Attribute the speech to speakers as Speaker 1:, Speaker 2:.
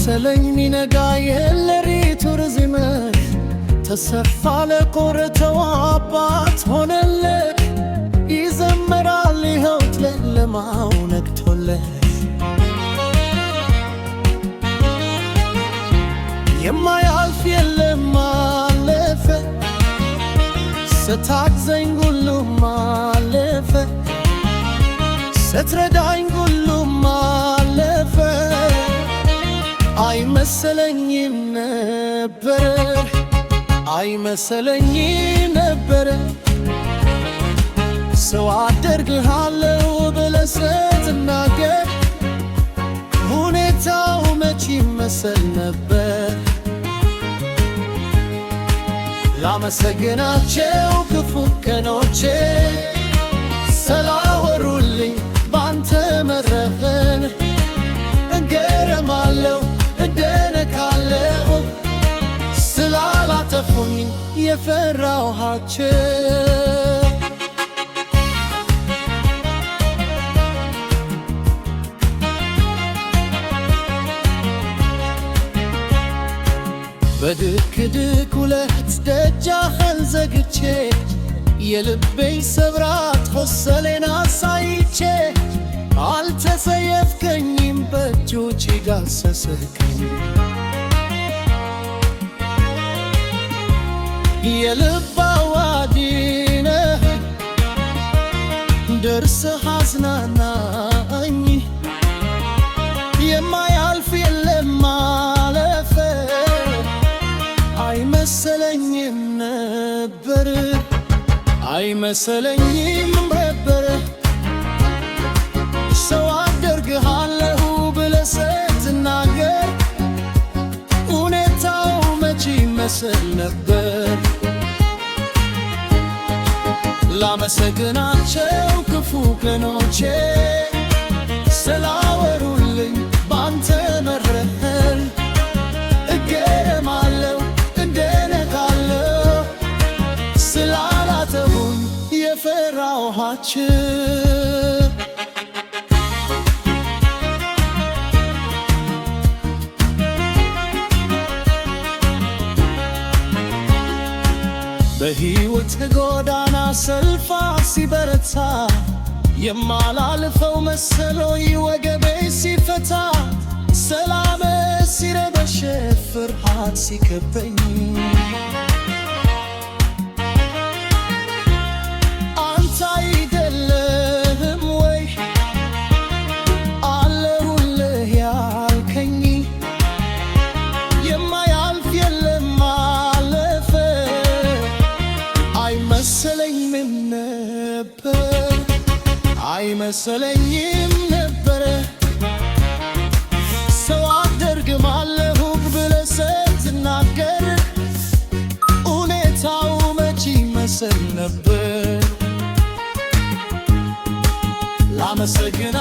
Speaker 1: መሰለኝ ሚነጋ የሌሊቱ ርዝመት ተሰፋ ለቆረጠው አባት ሆነለት። ይዘምራል ይኸው ጨለማው ነግቶለት። የማያልፍ የለም አለፈ፣ ስታግዘኝ ሁሉም አለፈ፣ ስትረዳኝ ሁሉም አለፈ። አይመሰለኝም ነበር አይመሰለኝም ነበር ሰው አደርግሃለሁ ብለህ ስትናገር ሁኔታው መች ይመስል ነበር። ላመሰግናቸው ክፉ ቀኖቼ ስላወሩልኝ ባንተ መረፍን እገረማለሁ እደነቃለሁ ስላላጠፉኝ የፈራኋቸው። በድቅድቅ ሁለት ደጃህን ዘግቼ የልቤን ስብራት ሆሰሌን አሳይቼ አልተሰየፍከኝም በእጆች ዳሰስከኝ። የልብ አዋቂ ነህ ደርሰህ አጽናናኝ። የማያልፍ የለም ማለፈ አይመሰለኝም ነበር አይመሰለኝም ነበር ሰው አደርግሃለሁ ብለህ ስትናገር ሁኔታው መች ይመስል ነበር። ላመሰግናቸው ክፉ ቀኖቼ ስላወሩልኝ ባንተ መረህን እገረማለሁ እደነቃለሁ ስላላጠፉኝ የፈራኋቸው። በሕይወት ጎዳና ሰልፋ ሲበረታ የማላልፈው መሰሎኝ ወገቤ ሲፈታ ሰላም ሲረበሽ ፍርሃት ሲከበኝ አንተ አይደለህም ወይ አለሁልህ ያልከኝ? የማያልፍ የለም አለፈ አይመሰለኝም ነበር አይመሰለኝም ነበር ሰው አደርግሃለሁ ብለህ ስትናገር ሁኔታው መች ይመስል ነበር። ላመሰግና